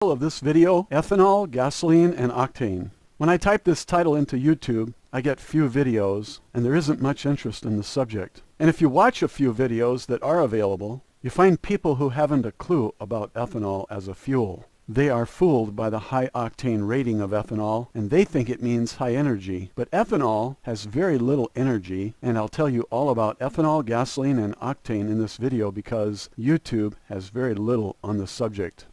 Of this video, ethanol, gasoline, and octane. When I type this title into YouTube, I get few videos, and there isn't much interest in the subject. And if you watch a few videos that are available, you find people who haven't a clue about ethanol as a fuel. They are fooled by the high octane rating of ethanol, and they think it means high energy. But ethanol has very little energy, and I'll tell you all about ethanol, gasoline, and octane in this video because YouTube has very little on the subject.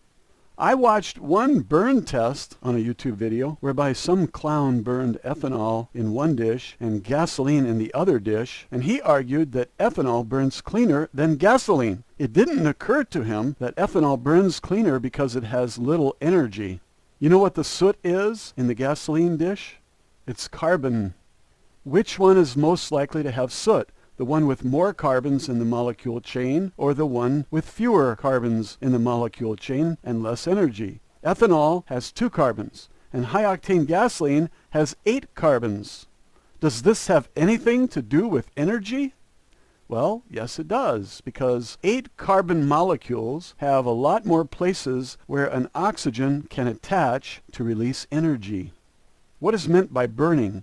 I watched one burn test on a YouTube video whereby some clown burned ethanol in one dish and gasoline in the other dish, and he argued that ethanol burns cleaner than gasoline. It didn't occur to him that ethanol burns cleaner because it has little energy. You know what the soot is in the gasoline dish? It's carbon. Which one is most likely to have soot? The one with more carbons in the molecule chain, or the one with fewer carbons in the molecule chain and less energy? Ethanol has 2 carbons, and high-octane gasoline has 8 carbons. Does this have anything to do with energy? Well, yes it does, because 8 carbon molecules have a lot more places where an oxygen can attach to release energy. What is meant by burning?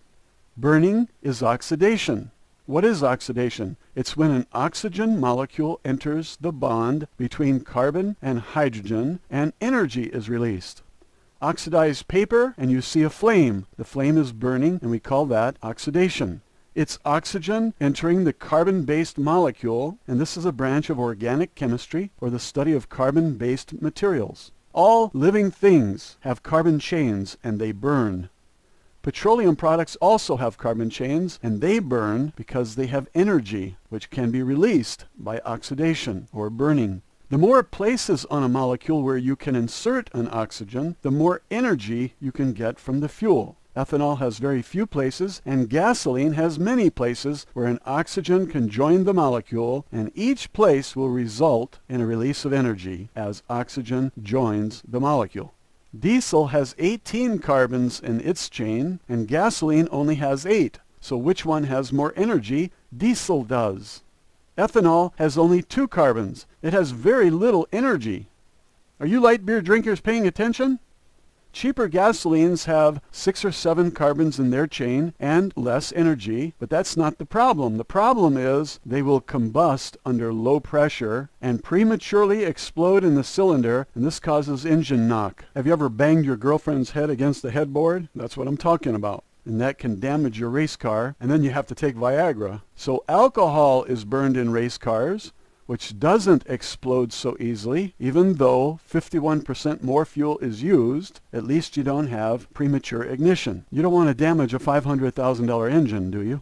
Burning is oxidation. What is oxidation? It's when an oxygen molecule enters the bond between carbon and hydrogen and energy is released. Oxidize paper and you see a flame. The flame is burning and we call that oxidation. It's oxygen entering the carbon-based molecule, and this is a branch of organic chemistry or the study of carbon-based materials. All living things have carbon chains and they burn. Petroleum products also have carbon chains, and they burn because they have energy, which can be released by oxidation or burning. The more places on a molecule where you can insert an oxygen, the more energy you can get from the fuel. Ethanol has very few places, and gasoline has many places where an oxygen can join the molecule, and each place will result in a release of energy as oxygen joins the molecule. Diesel has 18 carbons in its chain, and gasoline only has 8. So which one has more energy? Diesel does. Ethanol has only 2 carbons. It has very little energy. Are you light beer drinkers paying attention? Cheaper gasolines have 6 or 7 carbons in their chain and less energy, but that's not the problem. The problem is they will combust under low pressure and prematurely explode in the cylinder, and this causes engine knock. Have you ever banged your girlfriend's head against the headboard? That's what I'm talking about. And that can damage your race car, and then you have to take Viagra. So alcohol is burned in race cars, which doesn't explode so easily. Even though 51% more fuel is used, at least you don't have premature ignition. You don't want to damage a $500,000 engine, do you?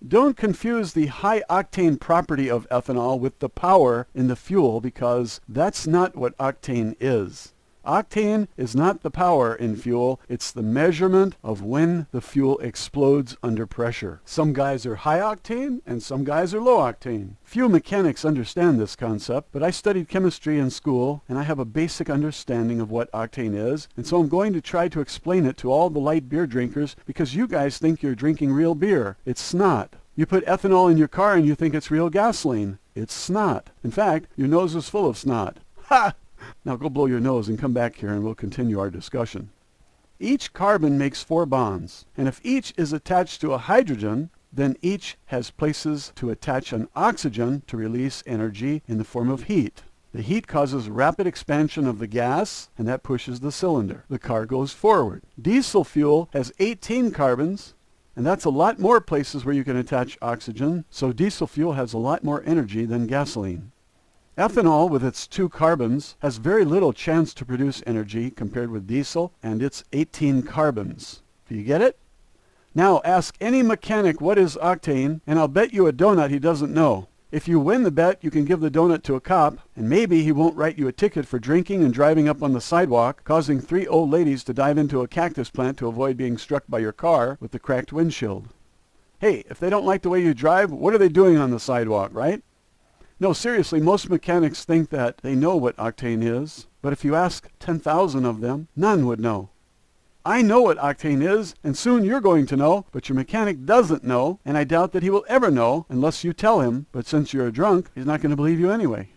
Don't confuse the high octane property of ethanol with the power in the fuel, because that's not what octane is. Octane is not the power in fuel, it's the measurement of when the fuel explodes under pressure. Some guys are high octane and some guys are low octane. Few mechanics understand this concept, but I studied chemistry in school and I have a basic understanding of what octane is, and so I'm going to try to explain it to all the light beer drinkers, because you guys think you're drinking real beer. It's snot. You put ethanol in your car and you think it's real gasoline. It's snot. In fact, your nose is full of snot. Ha! Now go blow your nose and come back here and we'll continue our discussion. Each carbon makes 4 bonds, and if each is attached to a hydrogen, then each has places to attach an oxygen to release energy in the form of heat. The heat causes rapid expansion of the gas, and that pushes the cylinder. The car goes forward. Diesel fuel has 18 carbons, and that's a lot more places where you can attach oxygen, so diesel fuel has a lot more energy than gasoline. Ethanol, with its 2 carbons, has very little chance to produce energy compared with diesel and its 18 carbons. Do you get it? Now ask any mechanic what is octane, and I'll bet you a donut he doesn't know. If you win the bet, you can give the donut to a cop, and maybe he won't write you a ticket for drinking and driving up on the sidewalk, causing 3 old ladies to dive into a cactus plant to avoid being struck by your car with the cracked windshield. Hey, if they don't like the way you drive, what are they doing on the sidewalk, right? No, seriously, most mechanics think that they know what octane is, but if you ask 10,000 of them, none would know. I know what octane is, and soon you're going to know, but your mechanic doesn't know, and I doubt that he will ever know unless you tell him, but since you're a drunk, he's not going to believe you anyway.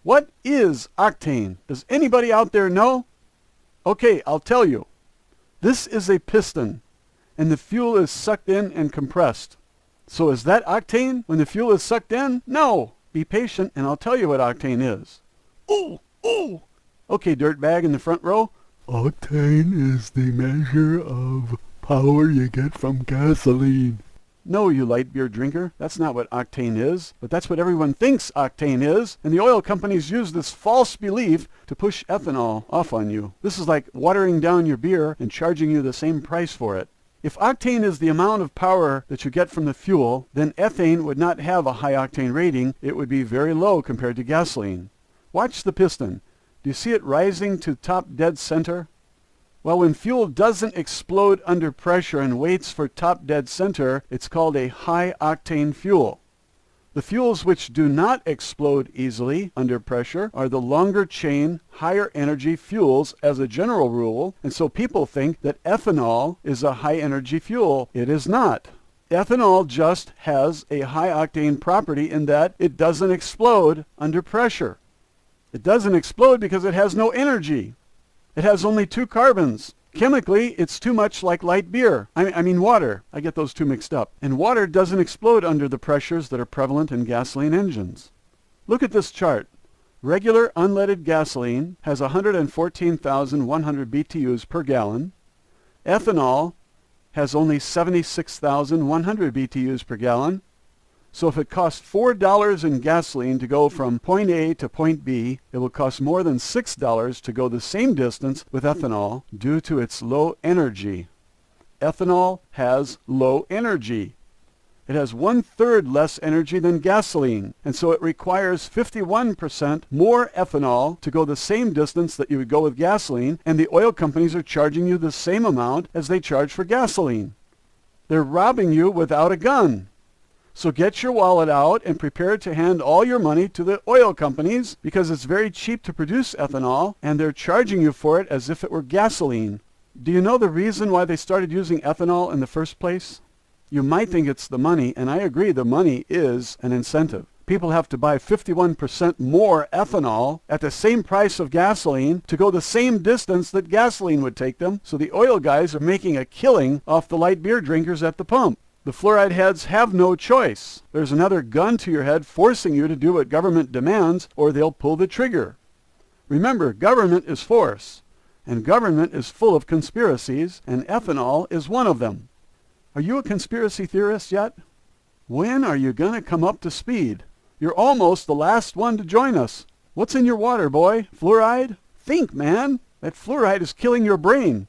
What is octane? Does anybody out there know? Okay, I'll tell you. This is a piston, and the fuel is sucked in and compressed. So is that octane when the fuel is sucked in? No. Be patient, and I'll tell you what octane is. Ooh, ooh. Okay, dirtbag in the front row. Octane is the measure of power you get from gasoline. No, you light beer drinker, that's not what octane is, but that's what everyone thinks octane is, and the oil companies use this false belief to push ethanol off on you. This is like watering down your beer and charging you the same price for it. If octane is the amount of power that you get from the fuel, then ethane would not have a high octane rating. It would be very low compared to gasoline. Watch the piston. Do you see it rising to top dead center? Well, when fuel doesn't explode under pressure and waits for top dead center, it's called a high octane fuel. The fuels which do not explode easily under pressure are the longer chain, higher energy fuels as a general rule, and so people think that ethanol is a high energy fuel. It is not. Ethanol just has a high octane property in that it doesn't explode under pressure. It doesn't explode because it has no energy. It has only 2 carbons. Chemically, it's too much like light beer. I mean water. I get those two mixed up. And water doesn't explode under the pressures that are prevalent in gasoline engines. Look at this chart. Regular unleaded gasoline has 114,100 BTUs per gallon. Ethanol has only 76,100 BTUs per gallon. So if it costs $4 in gasoline to go from point A to point B, it will cost more than $6 to go the same distance with ethanol due to its low energy. Ethanol has low energy. It has 1/3 less energy than gasoline, and so it requires 51% more ethanol to go the same distance that you would go with gasoline, and the oil companies are charging you the same amount as they charge for gasoline. They're robbing you without a gun. So get your wallet out and prepare to hand all your money to the oil companies because it's very cheap to produce ethanol and they're charging you for it as if it were gasoline. Do you know the reason why they started using ethanol in the first place? You might think it's the money, and I agree the money is an incentive. People have to buy 51% more ethanol at the same price of gasoline to go the same distance that gasoline would take them, so the oil guys are making a killing off the light beer drinkers at the pump. The fluoride heads have no choice. There's another gun to your head forcing you to do what government demands, or they'll pull the trigger. Remember, government is force, and government is full of conspiracies, and ethanol is one of them. Are you a conspiracy theorist yet? When are you going to come up to speed? You're almost the last one to join us. What's in your water, boy? Fluoride? Think, man. That fluoride is killing your brain.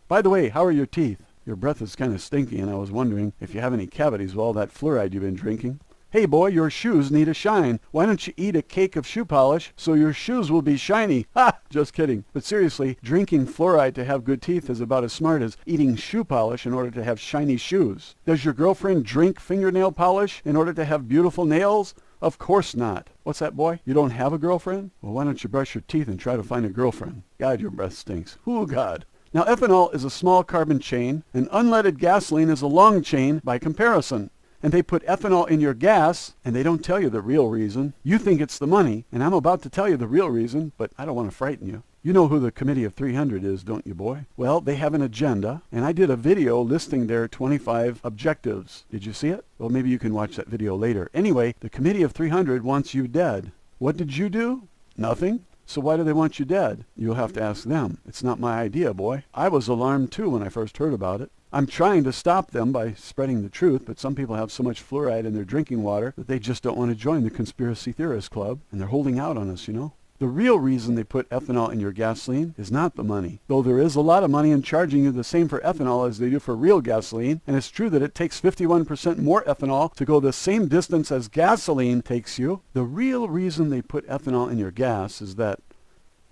By the way, how are your teeth? Your breath is kind of stinky, and I was wondering if you have any cavities with all that fluoride you've been drinking. Hey, boy, your shoes need a shine. Why don't you eat a cake of shoe polish so your shoes will be shiny? Ha! Just kidding. But seriously, drinking fluoride to have good teeth is about as smart as eating shoe polish in order to have shiny shoes. Does your girlfriend drink fingernail polish in order to have beautiful nails? Of course not. What's that, boy? You don't have a girlfriend? Well, why don't you brush your teeth and try to find a girlfriend? God, your breath stinks. Ooh, God. Now, ethanol is a small carbon chain, and unleaded gasoline is a long chain by comparison. And they put ethanol in your gas, and they don't tell you the real reason. You think it's the money, and I'm about to tell you the real reason, but I don't want to frighten you. You know who the Committee of 300 is, don't you, boy? Well, they have an agenda, and I did a video listing their 25 objectives. Did you see it? Well, maybe you can watch that video later. Anyway, the Committee of 300 wants you dead. What did you do? Nothing. So why do they want you dead? You'll have to ask them. It's not my idea, boy. I was alarmed too when I first heard about it. I'm trying to stop them by spreading the truth, but some people have so much fluoride in their drinking water that they just don't want to join the conspiracy theorist club, and they're holding out on us, you know. The real reason they put ethanol in your gasoline is not the money, though there is a lot of money in charging you the same for ethanol as they do for real gasoline, and it's true that it takes 51% more ethanol to go the same distance as gasoline takes you. The real reason they put ethanol in your gas is that,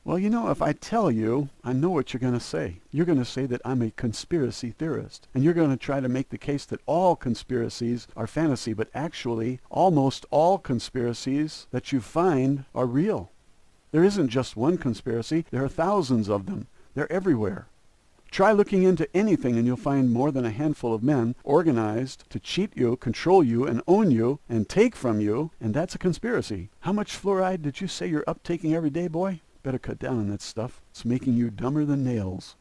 well, you know, if I tell you, I know what you're going to say. You're going to say that I'm a conspiracy theorist, and you're going to try to make the case that all conspiracies are fantasy, but actually, almost all conspiracies that you find are real. There isn't just one conspiracy. There are thousands of them. They're everywhere. Try looking into anything and you'll find more than a handful of men organized to cheat you, control you, and own you, and take from you, and that's a conspiracy. How much fluoride did you say you're uptaking every day, boy? Better cut down on that stuff. It's making you dumber than nails.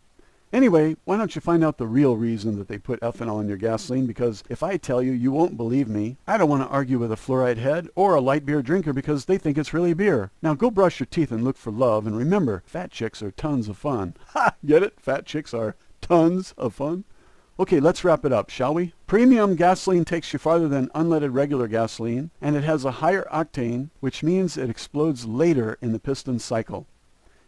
Anyway, why don't you find out the real reason that they put ethanol in your gasoline? Because if I tell you, you won't believe me. I don't want to argue with a fluoride head or a light beer drinker because they think it's really beer. Now go brush your teeth and look for love, and remember, fat chicks are tons of fun. Ha! Get it? Fat chicks are tons of fun? Okay, let's wrap it up, shall we? Premium gasoline takes you farther than unleaded regular gasoline, and it has a higher octane, which means it explodes later in the piston cycle.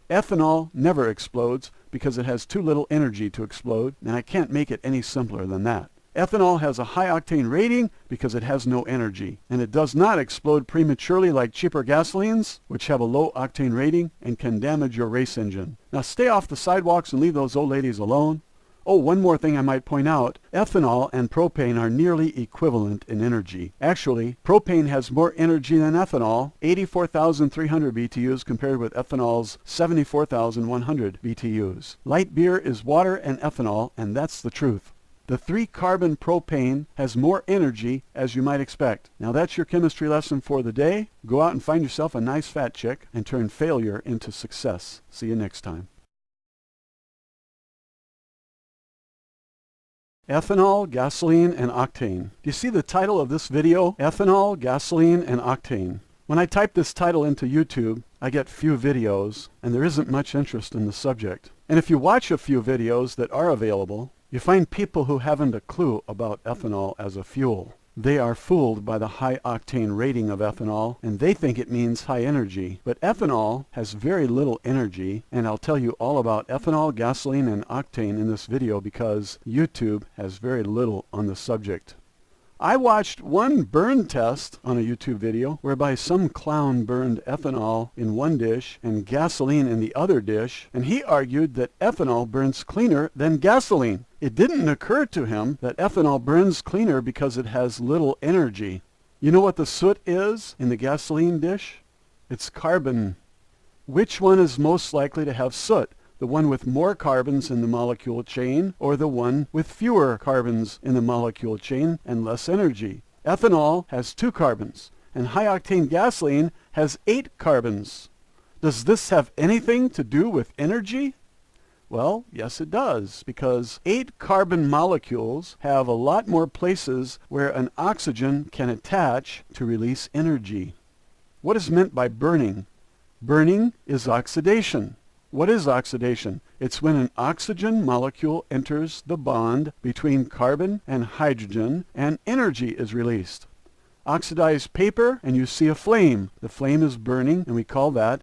Ethanol never explodes because it has too little energy to explode, and I can't make it any simpler than that. Ethanol has a high octane rating because it has no energy, and it does not explode prematurely like cheaper gasolines, which have a low octane rating and can damage your race engine. Now stay off the sidewalks and leave those old ladies alone. Oh, one more thing I might point out. Ethanol and propane are nearly equivalent in energy. Actually, propane has more energy than ethanol, 84,300 BTUs compared with ethanol's 74,100 BTUs. Light beer is water and ethanol, and that's the truth. The 3-carbon propane has more energy, as you might expect. Now that's your chemistry lesson for the day. Go out and find yourself a nice fat chick and turn failure into success. See you next time. Ethanol, gasoline, and octane. Do you see the title of this video? Ethanol, gasoline, and octane. When I type this title into YouTube, I get few videos, and there isn't much interest in the subject. And if you watch a few videos that are available, you find people who haven't a clue about ethanol as a fuel. They are fooled by the high octane rating of ethanol, and they think it means high energy. But ethanol has very little energy, and I'll tell you all about ethanol, gasoline, and octane in this video because YouTube has very little on the subject. I watched one burn test on a YouTube video whereby some clown burned ethanol in one dish and gasoline in the other dish, and he argued that ethanol burns cleaner than gasoline. It didn't occur to him that ethanol burns cleaner because it has little energy. You know what the soot is in the gasoline dish? It's carbon. Which one is most likely to have soot? The one with more carbons in the molecule chain, or the one with fewer carbons in the molecule chain and less energy? Ethanol has 2 carbons, and high-octane gasoline has 8 carbons. Does this have anything to do with energy? Well, yes it does, because 8 carbon molecules have a lot more places where an oxygen can attach to release energy. What is meant by burning? Burning is oxidation. What is oxidation? It's when an oxygen molecule enters the bond between carbon and hydrogen and energy is released. Oxidize paper and you see a flame. The flame is burning and we call that